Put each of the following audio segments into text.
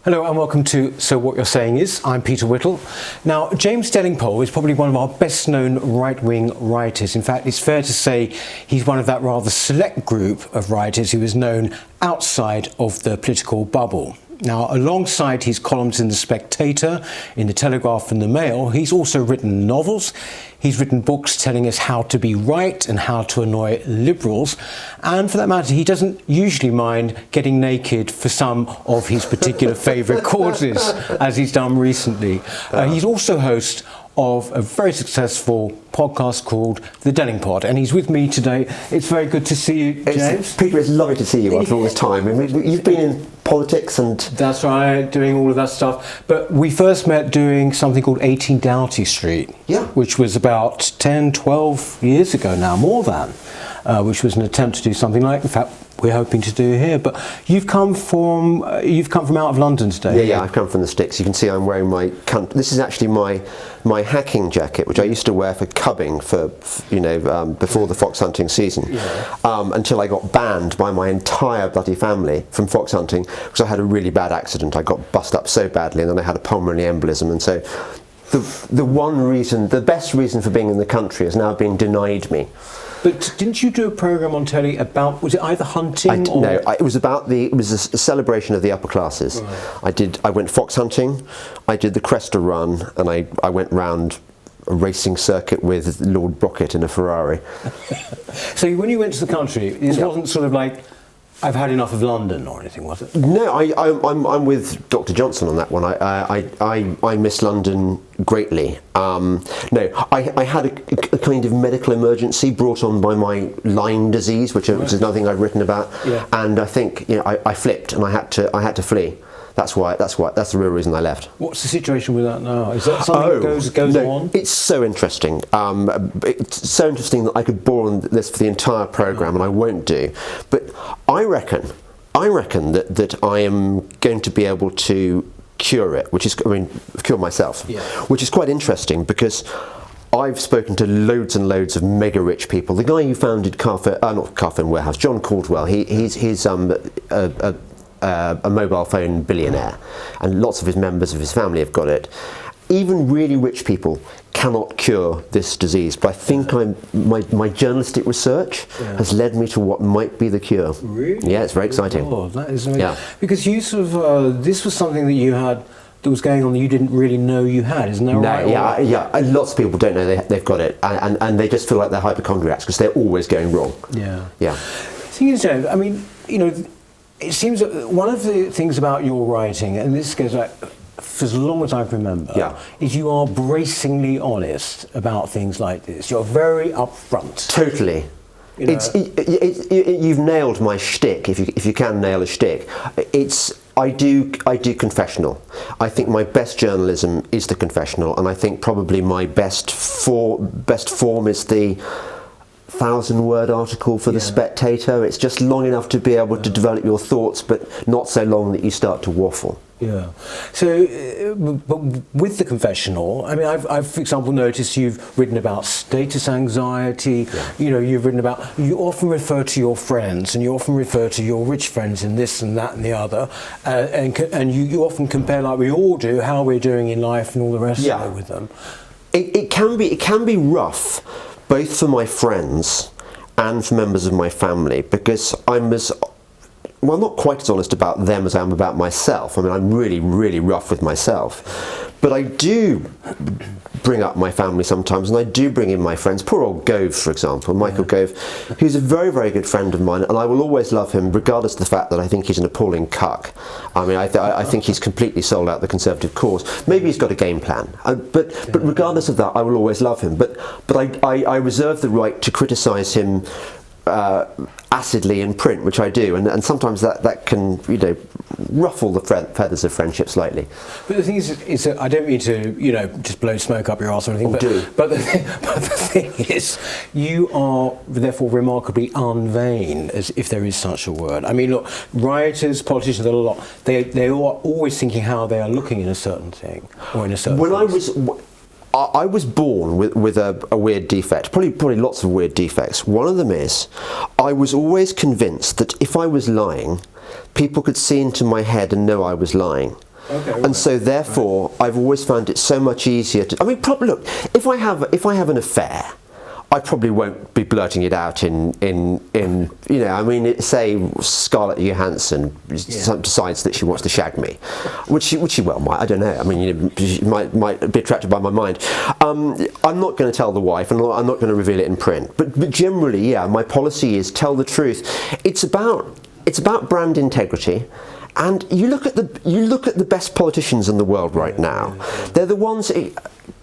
Hello and welcome to So What You're Saying Is. I'm Peter Whittle. Now, James Delingpole is probably one of our best known right-wing writers. In fact, it's fair to say he's one of that rather select group of writers who is known outside of the political bubble. Now, alongside his columns in The Spectator, in The Telegraph and The Mail, he's also written novels. He's written books telling us how to be right and how to annoy liberals. And for that matter, he doesn't usually mind getting naked for some of his particular favourite causes, as he's done recently. He's also host of a very successful podcast called The Delingpod, and he's with me today. It's very good to see you, James. Peter, it's lovely to see you after all this time. I mean, you've been in politics and... That's right, doing all of that stuff. But we first met doing something called 18 Doughty Street, which was about 10, 12 years ago now, more than, which was an attempt to do something like, in fact, we're hoping to do here. But you've come from out of London today. Yeah, I've come from the sticks. You can see I'm wearing my... This is actually my hacking jacket, which I used to wear for cubbing for before the fox hunting season, until I got banned by my entire bloody family from fox hunting because I had a really bad accident. I got bust up so badly, and then I had a pulmonary embolism, and so the best reason for being in the country has now been denied me. But didn't you do a programme on telly about, was it either hunting or... No, it was a celebration of the upper classes. Right. I went fox hunting, I did the Cresta run, and I went round a racing circuit with Lord Brocket in a Ferrari. So when you went to the country, it wasn't sort of like, I've had enough of London or anything, was it? No, I'm with Dr. Johnson on that one. I miss London greatly. No, I had a kind of medical emergency brought on by my Lyme disease, which is another thing I've written about. Yeah. And I think I flipped and I had to flee. That's the real reason I left. What's the situation with that now? Is that something that goes on? It's so interesting. It's so interesting that I could bore on this for the entire programme, and I won't do. But I reckon that I am going to be able to cure it, cure myself, which is quite interesting because I've spoken to loads and loads of mega rich people. The guy who founded Carphone Warehouse, John Caldwell, he's a mobile phone billionaire, and lots of his members of his family have got it. Even really rich people cannot cure this disease, but I think my journalistic research has led me to what might be the cure. Really? Yeah, it's very exciting. Oh, that is amazing. Because you sort of this was something that you had that was going on that you didn't really know you had, isn't that right? Yeah. Lots of people don't know they've got it, and they just feel like they're hypochondriacs because they're always going wrong. Yeah. The thing is, James, I mean, it seems that one of the things about your writing, and this goes back for as long as I can remember, is you are bracingly honest about things like this. You're very upfront. Totally. You've nailed my shtick, if you can nail a shtick. I do confessional. I think my best journalism is the confessional, and I think probably my best form is the 1,000-word article for The Spectator. It's just long enough to be able to develop your thoughts, but not so long that you start to waffle. Yeah. So, but with the confessional, I mean, I've for example noticed you've written about status anxiety. You've written about. You often refer to your friends, and you often refer to your rich friends in this and that and the other, and you often compare, like we all do, how we're doing in life and all the rest of it with them. It can be rough, both for my friends and for members of my family, because I'm not quite as honest about them as I am about myself. I mean, I'm really, really rough with myself. But I do bring up my family sometimes, and I do bring in my friends. Poor old Gove, for example, Michael Gove, who's a very, very good friend of mine, and I will always love him, regardless of the fact that I think he's an appalling cuck. I mean, I think he's completely sold out the Conservative cause. Maybe he's got a game plan, but regardless of that, I will always love him. But I reserve the right to criticise him acidly in print, which I do, and sometimes that can ruffle the feathers of friendship slightly. But the thing is that I don't mean to just blow smoke up your arse or anything. But the thing is, you are therefore remarkably unvain, as if there is such a word. I mean, look, writers, politicians, they are always thinking how they are looking in a certain thing or in a certain. I was born with a weird defect, probably lots of weird defects. One of them is, I was always convinced that if I was lying, people could see into my head and know I was lying. Okay, right. And so therefore, I've always found it so much easier to. I mean, probably look, if I have an affair, I probably won't be blurting it out in I mean, say Scarlett Johansson decides that she wants to shag me, which she well might, I don't know. I mean, she might be attracted by my mind. I'm not going to tell the wife, and I'm not going to reveal it in print. But generally, yeah, my policy is tell the truth. It's about brand integrity. And you look at the best politicians in the world right now. They're the ones.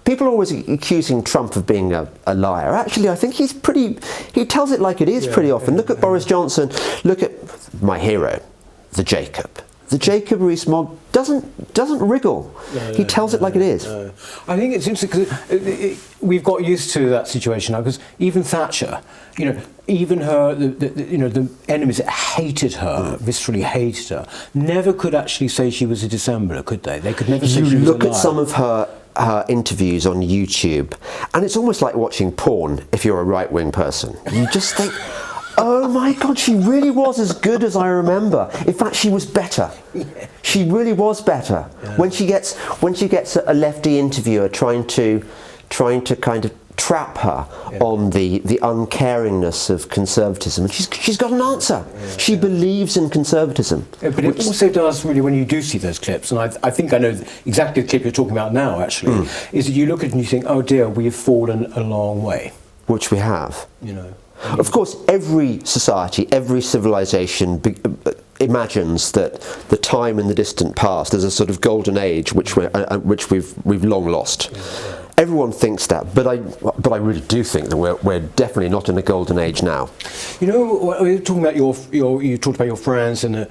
People are always accusing Trump of being a liar. Actually, I think he tells it like it is pretty often. Look at Boris Johnson. Look at my hero, the Jacob. The Jacob Rees-Mogg doesn't wriggle. He tells it like it is. I think it's interesting because we've got used to that situation now. Because even Thatcher, even her, the enemies that hated her, viscerally hated her, never could actually say she was a dissembler, could they? They could never say she was a liar. You look at some of her interviews on YouTube, and it's almost like watching porn if you're a right-wing person. You just think, oh my God, she really was as good as I remember. In fact, she was better. She really was better. Yeah. When she gets a lefty interviewer trying to kind of trap her on the uncaringness of conservatism, and she's got an answer. She believes in conservatism. But it also does really, when you do see those clips, and I think I know exactly the clip you're talking about now, actually, is that you look at it and you think, oh dear, we've fallen a long way. Which we have. Of course, every society, every civilization imagines that the time in the distant past is a sort of golden age which we've long lost. Everyone thinks that, but I really do think that we're definitely not in a golden age now. We're talking about you talked about your friends and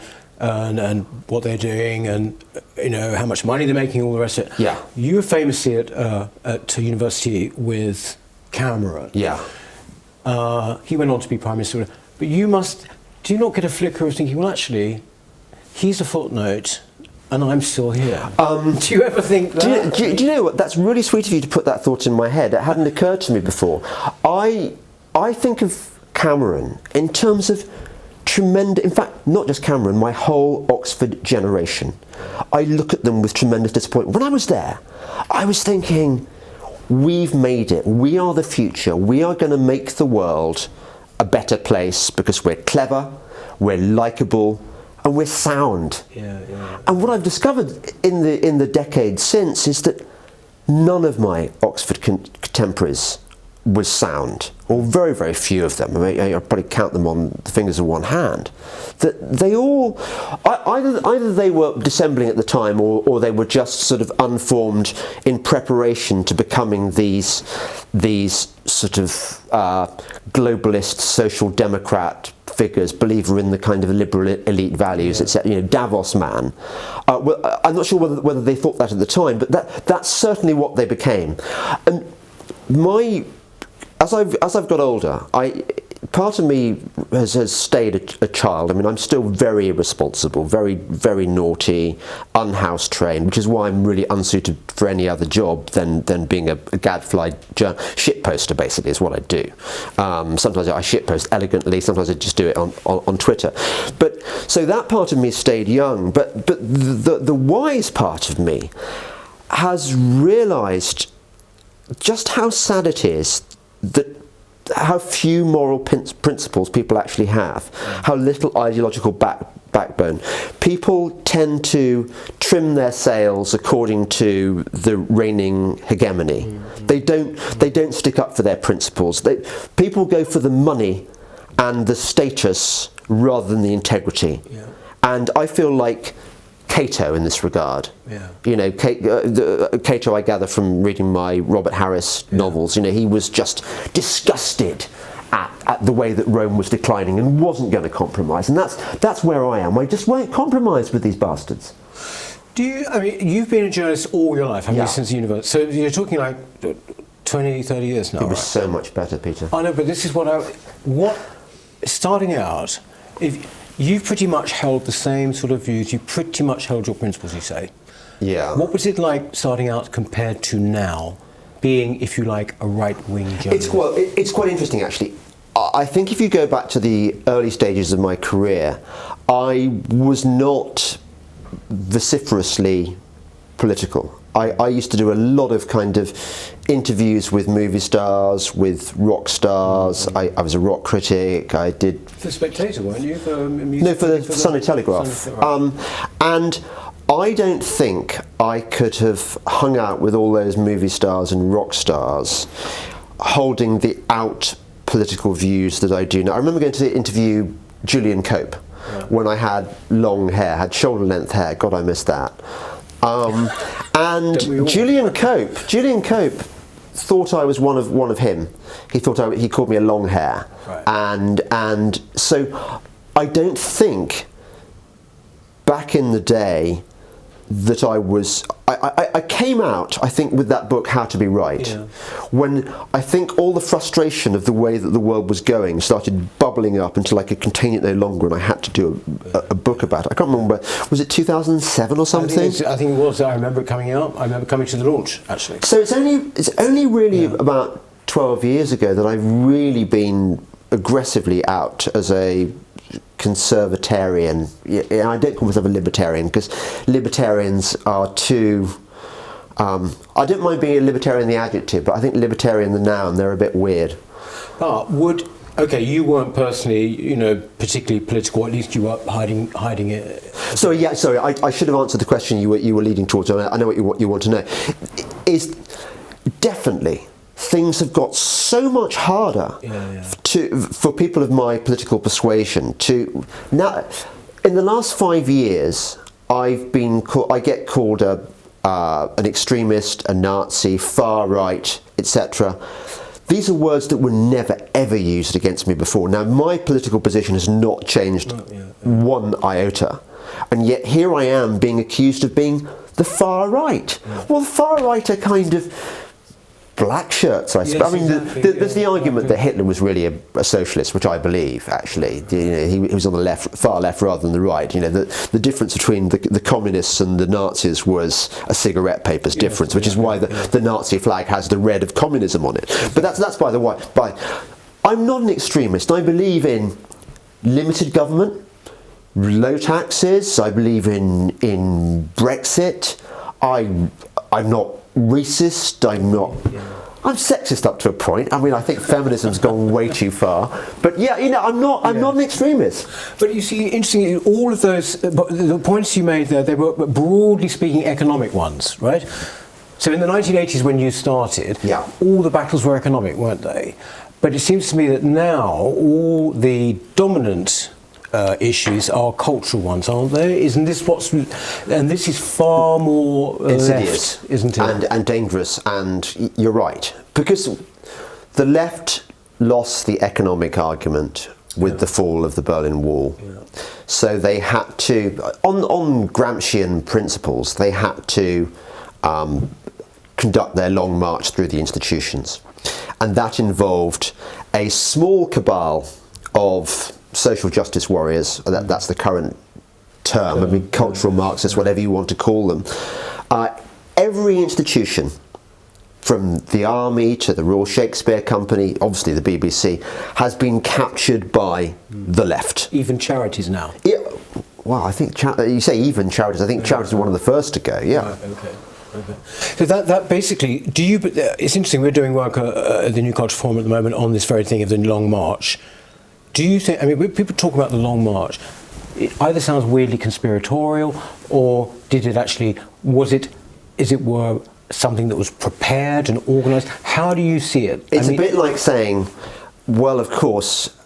what they're doing, and how much money they're making, all the rest of it. Yeah. You were famously at university with Cameron. Yeah. He went on to be Prime Minister, but do you not get a flicker of thinking, well, actually, he's a footnote and I'm still here? Do you ever think that? Do you know what? That's really sweet of you to put that thought in my head. It hadn't occurred to me before. I think of Cameron in terms of tremendous, in fact, not just Cameron, my whole Oxford generation. I look at them with tremendous disappointment. When I was there, I was thinking, we've made it. We are the future. We are going to make the world a better place because we're clever, we're likeable, and we're sound. And what I've discovered in the decades since is that none of my Oxford contemporaries was sound, or very, very few of them. I mean, I probably count them on the fingers of one hand. That they all, either they were dissembling at the time, or they were just sort of unformed in preparation to becoming these sort of globalist social democrat figures, believer in the kind of liberal elite values, etc. Davos man. Well, I'm not sure whether they thought that at the time, but that's certainly what they became. And as I've got older, part of me has stayed a child. I mean, I'm still very irresponsible, very, very naughty, unhouse trained, which is why I'm really unsuited for any other job than being a gadfly shit poster, basically, is what I do. Sometimes I shit post elegantly, sometimes I just do it on Twitter. But so that part of me stayed young, but the wise part of me has realised just how sad it is that how few moral principles people actually have, how little ideological backbone. People tend to trim their sails according to the reigning hegemony. They don't stick up for their principles. People go for the money and the status rather than the integrity. And I feel like Cato in this regard. Cato, I gather from reading my Robert Harris novels, he was just disgusted at the way that Rome was declining and wasn't going to compromise. And that's where I am. I just won't compromise with these bastards. You've been a journalist all your life, since the university. So you're talking like 20, 30 years now, It was so much better, Peter. I know, but this is starting out, if you've pretty much held the same sort of views, you pretty much held your principles, you say. Yeah. What was it like starting out compared to now, being, if you like, a right-wing journalist? It's quite interesting, actually. I think if you go back to the early stages of my career, I was not vociferously political. I used to do a lot of kind of interviews with movie stars, with rock stars. I was a rock critic. I did... For The Spectator, weren't you? No, for the Sunday Telegraph. And I don't think I could have hung out with all those movie stars and rock stars holding the out political views that I do now. I remember going to interview Julian Cope when I had long hair, had shoulder length hair. God, I missed that. And Julian Cope thought I was one of him. He thought he called me a long hair, and so I don't think back in the day that I came out, I think, with that book, How to Be Right, when I think all the frustration of the way that the world was going started bubbling up until I could contain it no longer, and I had to do a book about it. I can't remember, was it 2007 or something? I think it was. I remember it coming out. I remember coming to the launch, actually. So it's only really about 12 years ago that I've really been aggressively out as a conservatarian. I don't call myself a libertarian because libertarians are too... I don't mind being a libertarian, the adjective, but I think libertarian, the noun, they're a bit weird. But you weren't personally, particularly political, at least you were hiding it. Sorry, I should have answered the question you were leading towards. I know what you want to know. Is definitely things have got so much harder for people of my political persuasion to now. In the last 5 years, I get called an extremist, a Nazi, far right, etc. These are words that were never ever used against me before. Now, my political position has not changed one iota, and yet here I am being accused of being the far right. Well, the far right are kind of black shirts, I suppose. Yes, exactly. There's the argument that Hitler was really a socialist, which I believe, actually. He was on the far left rather than the right. The difference between the communists and the Nazis was a cigarette paper's difference, which is why the Nazi flag has the red of communism on it. But that's by the way. I'm not an extremist. I believe in limited government, low taxes. I believe in Brexit. I'm not racist. I'm sexist up to a point. I mean, I think feminism's gone way too far. But I'm not an extremist. But you see, interestingly, all of those the points you made there, they were broadly speaking economic ones, right? So in the 1980s, when you started, all the battles were economic, weren't they? But it seems to me that now all the dominant issues are cultural ones, aren't they? Isn't this and this is far more left, isn't it? And dangerous, and you're right. Because the left lost the economic argument with the fall of the Berlin Wall. So they had to, on Gramscian principles, they had to conduct their long march through the institutions. And that involved a small cabal of social justice warriors, that's the current term, I mean, cultural Marxists, whatever you want to call them. Every institution, from the army to the Royal Shakespeare Company, obviously the BBC, has been captured by the left. Even charities now? Yeah, well, I think, you say even charities, I think charities are one of the first to go, Okay. So that basically, it's interesting, we're doing work at the New Culture Forum at the moment on this very thing of the Long March. Do you think, when people talk about the Long March, it either sounds weirdly conspiratorial, or was it, as it were, something that was prepared and organised? How do you see it? It's a bit like saying, well, of course,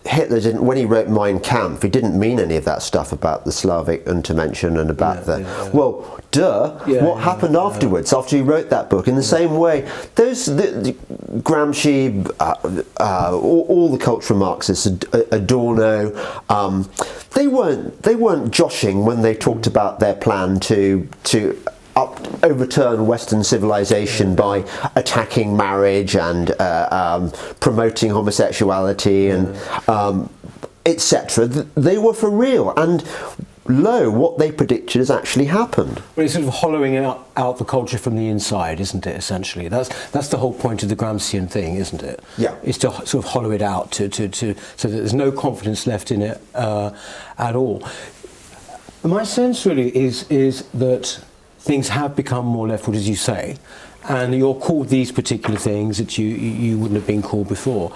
Hitler didn't, when he wrote Mein Kampf, he didn't mean any of that stuff about the Slavic Untermenschen and about well, duh, what happened afterwards, after he wrote that book? In the same way, the Gramsci, all the cultural Marxists, Adorno, they weren't joshing when they talked about their plan to overturn Western civilization by attacking marriage and promoting homosexuality and etc. They were for real, and lo, what they predicted has actually happened. Well, it's sort of hollowing out the culture from the inside, isn't it? Essentially, that's the whole point of the Gramscian thing, isn't it? Yeah. It's to sort of hollow it out so that there's no confidence left in it at all. My sense really is that things have become more leftward, as you say, and you're called these particular things that you wouldn't have been called before.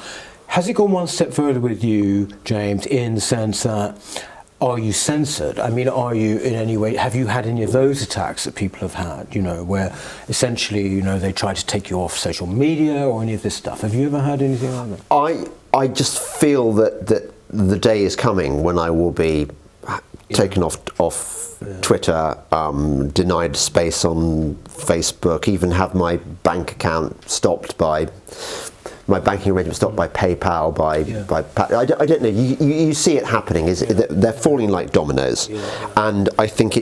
Has it gone one step further with you, James, in the sense that, are you censored? I mean, are you in any way, have you had any of those attacks that people have had, you know, where essentially, you know, they try to take you off social media or any of this stuff? Have you ever had anything like that? I just feel that the day is coming when I will be taken off Twitter, denied space on Facebook, even have my bank account stopped by my banking arrangement stopped by PayPal, I don't know. You see it happening. They're falling like dominoes, and I think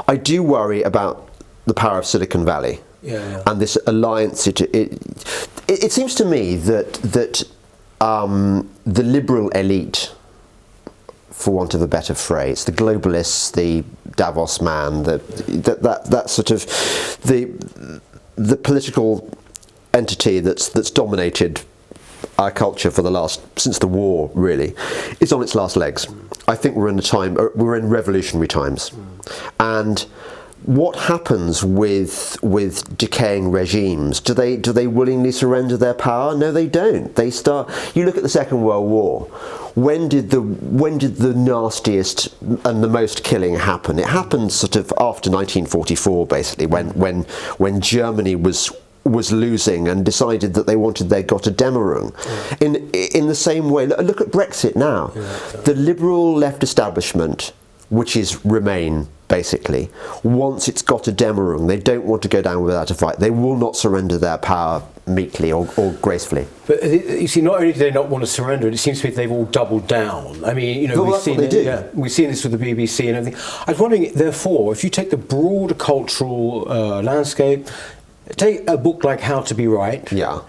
I do worry about the power of Silicon Valley and this alliance. It seems to me that the liberal elite, for want of a better phrase, the globalists, the Davos man, that sort of the political entity that's dominated our culture for since the war, really, is on its last legs. I think we're in revolutionary times, and what happens with decaying regimes? Do they willingly surrender their power? No, they don't. They start. You look at the Second World War. When did the nastiest and the most killing happen? It happened sort of after 1944, basically, when Germany was losing and decided that they wanted their Gotterdämmerung. In the same way, look at Brexit now. The liberal left establishment, which is Remain, basically, once it's Gotterdämmerung, they don't want to go down without a fight. They will not surrender their power meekly or gracefully. But you see, not only do they not want to surrender it, it seems to me they've all doubled down. I mean, you know, we've seen this with the BBC and everything. I was wondering, therefore, if you take the broader cultural landscape, take a book like How to Be Right. Yeah.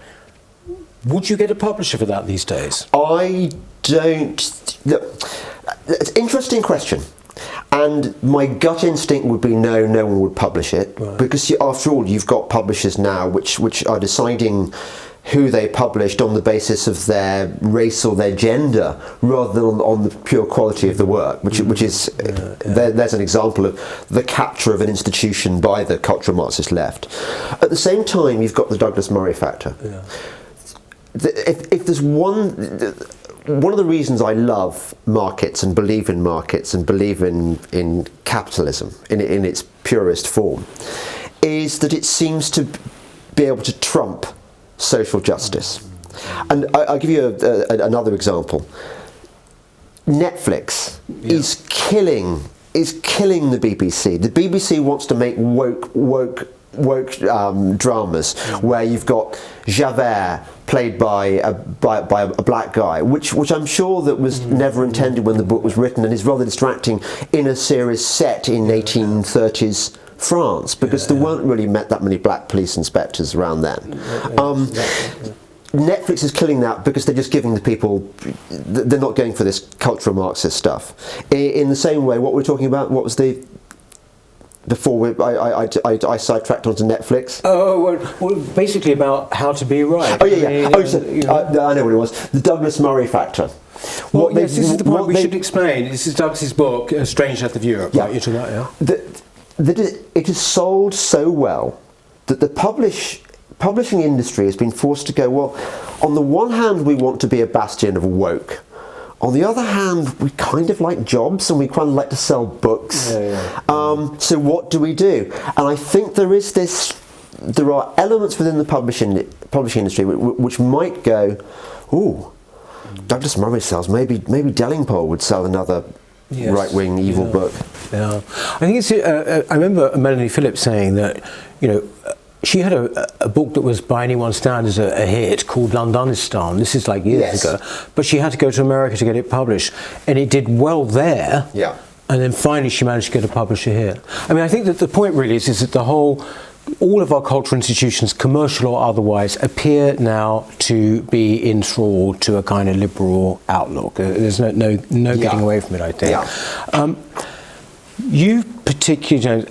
Would you get a publisher for that these days? I don't. Look, it's an interesting question. And my gut instinct would be no one would publish it. Right. Because after all, you've got publishers now which are deciding who they published on the basis of their race or their gender rather than on the pure quality of the work, which is there's an example of the capture of an institution by the cultural Marxist left. At the same time, you've got the Douglas Murray factor. Yeah. If there's one of the reasons I love markets and believe in capitalism in its purest form is that it seems to be able to trump social justice. And I'll give you another example. Netflix is killing the BBC. The BBC wants to make woke dramas where you've got Javert played by a black guy, which I'm sure that was never intended when the book was written, and is rather distracting in a series set in 1830s France, because there weren't really that many black police inspectors around then. Netflix is killing that because they're just giving the people, they're not going for this cultural Marxist stuff. In the same way, what we're talking about, what was the... Before I sidetracked onto Netflix. Oh, well, basically about How to Be Right. Oh, yeah. I know what it was. The Douglas Murray factor. Well, this is the point we should explain. This is Douglas's book, Strange Death of Europe. Yeah. Right, you're talking about, it is sold so well that the publishing industry has been forced to go, well, on the one hand, we want to be a bastion of woke. On the other hand, we kind of like jobs and we kind of like to sell books. So what do we do? And I think there are elements within the publishing industry which might go, ooh, Douglas Murray sells, maybe Delingpole would sell another right-wing evil book. Yeah, I think it's. I remember Melanie Phillips saying that, you know, she had a book that was by anyone's standards a hit called Londonistan. This is like years ago, but she had to go to America to get it published, and it did well there. Yeah. And then finally she managed to get a publisher here. I mean, I think that the point really is that all of our cultural institutions, commercial or otherwise, appear now to be enthralled to a kind of liberal outlook. There's no getting away from it, I think. Yeah. You particularly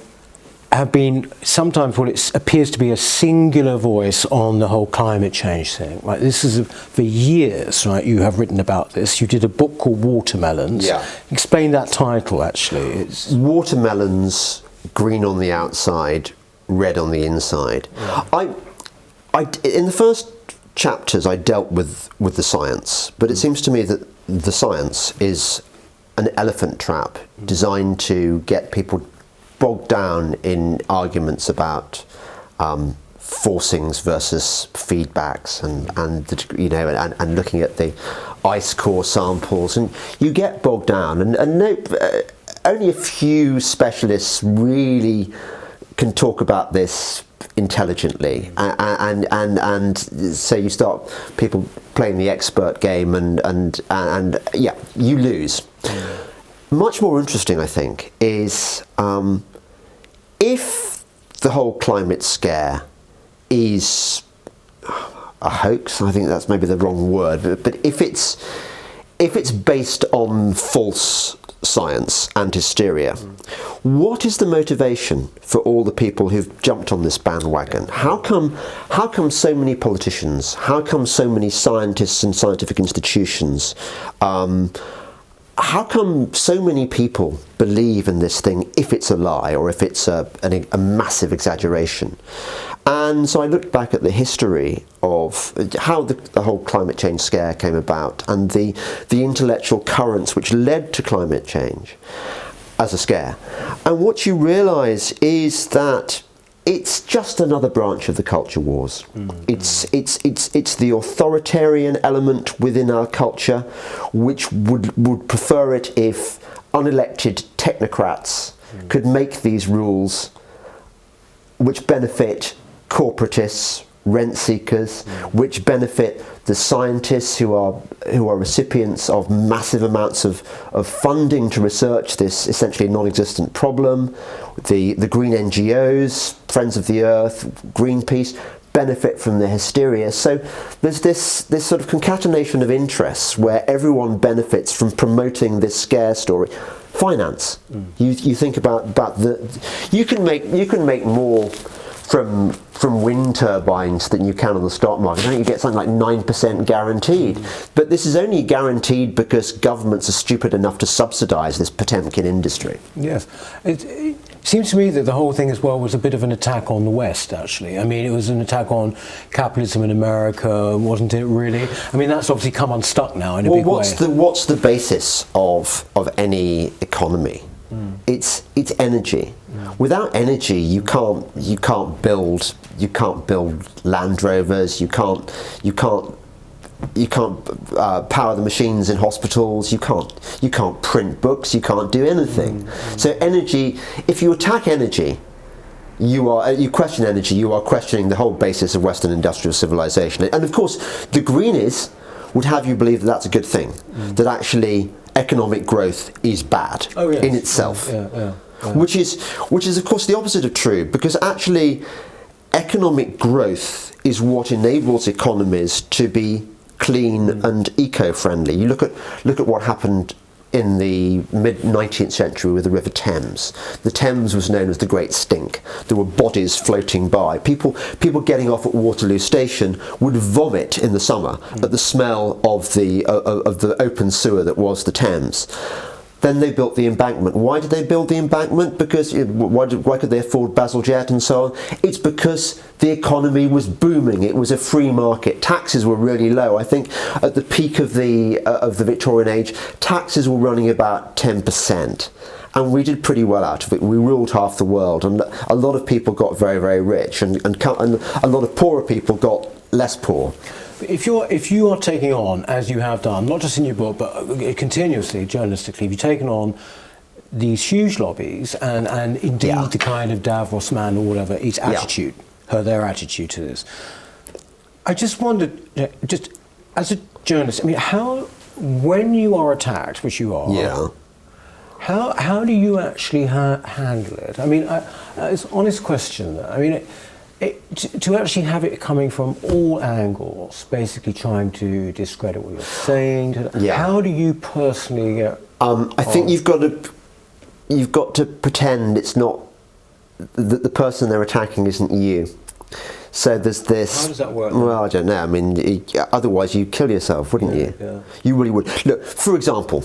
have been sometimes what it appears to be a singular voice on the whole climate change thing. Right? This is for years, right? You have written about this. You did a book called Watermelons. Yeah. Explain that title, actually. Watermelons green on the outside, red on the inside. Yeah. In the first chapters I dealt with the science, but it seems to me that the science is an elephant trap designed to get people bogged down in arguments about forcings versus feedbacks and looking at the ice core samples, and you get bogged down, and only a few specialists really can talk about this intelligently, and so you start people playing the expert game, and yeah, you lose. Much more interesting, I think, is if the whole climate scare is a hoax. I think that's maybe the wrong word, but if it's based on false science and hysteria, what is the motivation for all the people who've jumped on this bandwagon? How come so many politicians, how come so many scientists and scientific institutions, how come so many people believe in this thing if it's a lie or if it's a massive exaggeration? And so I looked back at the history of how the whole climate change scare came about, and the intellectual currents which led to climate change as a scare. And what you realise is that it's just another branch of the culture wars. It's the authoritarian element within our culture, which would prefer it if unelected technocrats could make these rules which benefit corporatists, rent seekers, which benefit the scientists who are recipients of massive amounts of funding to research this essentially non-existent problem. The green NGOs, Friends of the Earth, Greenpeace, benefit from the hysteria. So there's this sort of concatenation of interests where everyone benefits from promoting this scare story. Finance. You think about you can make more from wind turbines than you can on the stock market. I think you get something like 9% guaranteed. But this is only guaranteed because governments are stupid enough to subsidise this Potemkin industry. Yes. It seems to me that the whole thing as well was a bit of an attack on the West, actually. I mean, it was an attack on capitalism in America, wasn't it, really? I mean, that's obviously come unstuck now in a big way. What's the basis of any economy? It's energy. Without energy, you can't build Land Rovers. You can't power the machines in hospitals. You can't print books. You can't do anything. So energy. If you attack energy, you question energy. You are questioning the whole basis of Western industrial civilization. And of course, the Greenies would have you believe that that's a good thing. That actually economic growth is bad in itself. Which is of course the opposite of true, because actually economic growth is what enables economies to be clean and eco-friendly. You look at what happened in the mid-19th century with the River Thames. The Thames was known as the Great Stink. There were bodies floating by. People getting off at Waterloo Station would vomit in the summer at the smell of the open sewer that was the Thames. Then they built the embankment. Why did they build the embankment? Because why could they afford Bazalgette and so on? It's because the economy was booming. It was a free market. Taxes were really low. I think at the peak of the Victorian age, taxes were running about 10%. And we did pretty well out of it. We ruled half the world, and a lot of people got very, very rich, and a lot of poorer people got less poor. If you are taking on, as you have done, not just in your book, but continuously, journalistically, you've taken on these huge lobbies and indeed the kind of Davos man or whatever, his attitude, their attitude to this. I just wondered, just as a journalist, I mean, when you are attacked, which you are, how do you actually handle it? I mean, it's an honest question. I mean, to actually have it coming from all angles, basically trying to discredit what you're saying. How do you personally? I think you've got to pretend it's not that the person they're attacking isn't you. So there's this. How does that work? Well, I don't know. I mean, otherwise you'd kill yourself, wouldn't you? Yeah. You really would. Look, for example,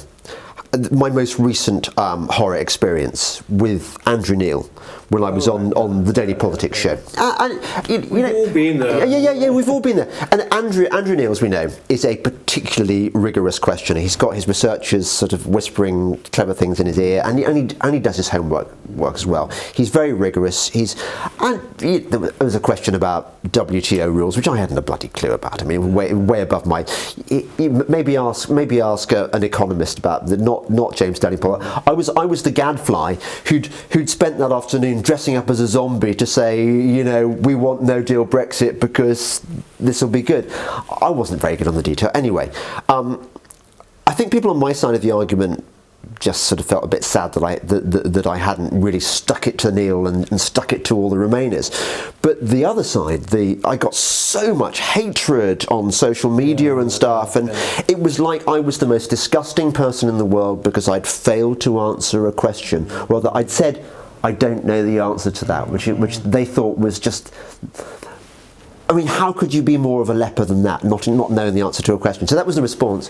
my most recent horror experience with Andrew Neil when I was on the Daily Politics show. We've all been there. Yeah, we've all been there. And Andrew Neil, as we know, is a particularly rigorous questioner. He's got his researchers sort of whispering clever things in his ear, and he does his homework as well. He's very rigorous. There was a question about WTO rules, which I hadn't a bloody clue about. I mean, way above my. Maybe ask an economist about not James Delingpole. I was the gadfly who'd spent that afternoon dressing up as a zombie to say, we want no deal Brexit because this will be good. I wasn't very good on the detail. Anyway, I think people on my side of the argument just sort of felt a bit sad that I hadn't really stuck it to Neil and stuck it to all the Remainers. But the other side, I got so much hatred on social media and stuff, and it was like I was the most disgusting person in the world because I'd failed to answer a question. Well, that I'd said, I don't know the answer to that, which they thought was just... I mean, how could you be more of a leper than that, not knowing the answer to a question? So that was the response.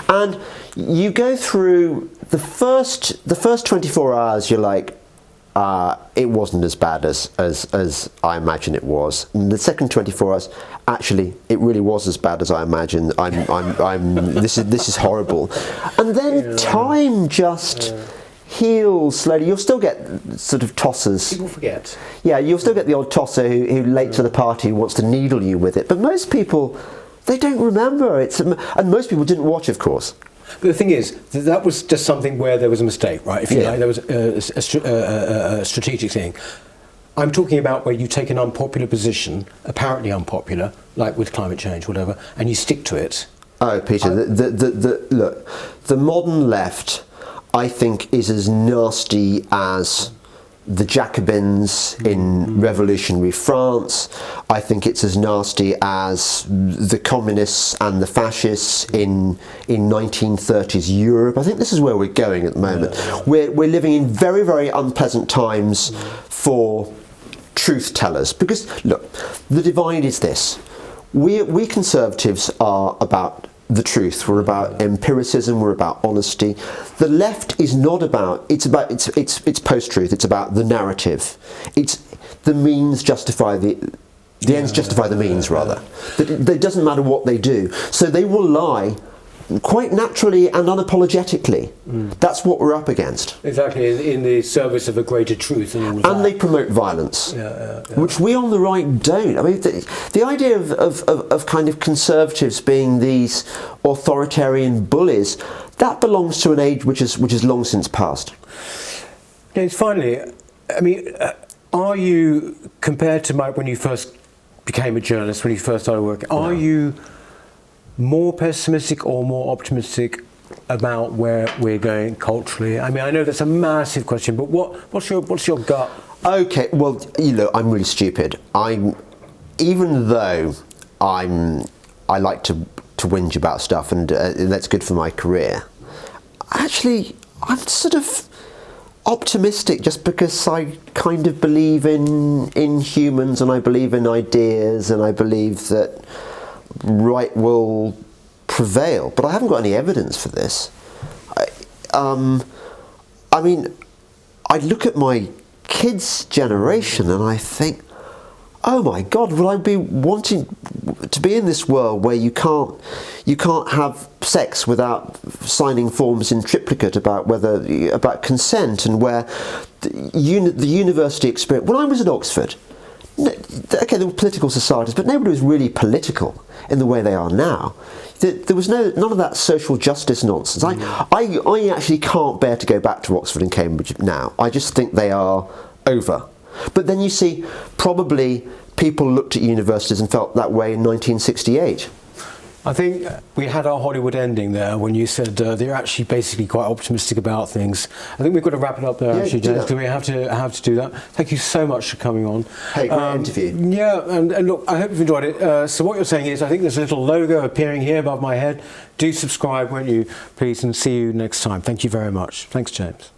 And you go through the first 24 hours, you're like, it wasn't as bad as I imagine it was. And the second 24 hours, actually, it really was as bad as I imagined. This is horrible. And then time just... heals slowly. You'll still get sort of tossers. People forget. Yeah, you'll still get the odd tosser who late to the party wants to needle you with it. But most people, they don't remember it. And most people didn't watch, of course. But the thing is, that was just something where there was a mistake, right? If you like, there was a strategic thing. I'm talking about where you take an unpopular position, apparently unpopular, like with climate change, whatever, and you stick to it. Oh, Peter, look, the modern left, I think, is as nasty as the Jacobins in revolutionary France. I think it's as nasty as the communists and the fascists in 1930s Europe. I think this is where we're going at the moment. We're living in very, very unpleasant times for truth tellers. Because, look, the divide is this. We Conservatives are about the truth. We're about empiricism. We're about honesty. The left is not about. It's post-truth. It's about the narrative. It's the means justify the ends justify the means, rather. It doesn't matter what they do. So they will lie quite naturally and unapologetically. That's what we're up against. Exactly, in the service of a greater truth and all of that. And they promote violence, which we on the right don't. I mean, the idea of kind of conservatives being these authoritarian bullies, that belongs to an age which is long since past. James, finally, I mean, are you, compared to Mike when you first became a journalist, when you first started working, are you more pessimistic or more optimistic about where we're going culturally? I mean, I know that's a massive question, but what's your gut? Okay, well, I'm really stupid. Even though I like to whinge about stuff, and that's good for my career. Actually, I'm sort of optimistic just because I kind of believe in humans, and I believe in ideas, and I believe that right will prevail, but I haven't got any evidence for this. I mean, I look at my kids' generation and I think, oh my God, will I be wanting to be in this world where you can't have sex without signing forms in triplicate about consent, and where the university experience. When I was at Oxford, okay, there were political societies, but nobody was really political in the way they are now. There was none of that social justice nonsense. I actually can't bear to go back to Oxford and Cambridge now. I just think they are over. But then you see, probably people looked at universities and felt that way in 1968. I think we had our Hollywood ending there when you said they're actually basically quite optimistic about things. I think we've got to wrap it up there, actually, James, because we have to do that. Thank you so much for coming on. Hey, great interview. Yeah, and look, I hope you've enjoyed it. So what you're saying is, I think there's a little logo appearing here above my head. Do subscribe, won't you, please, and see you next time. Thank you very much. Thanks, James.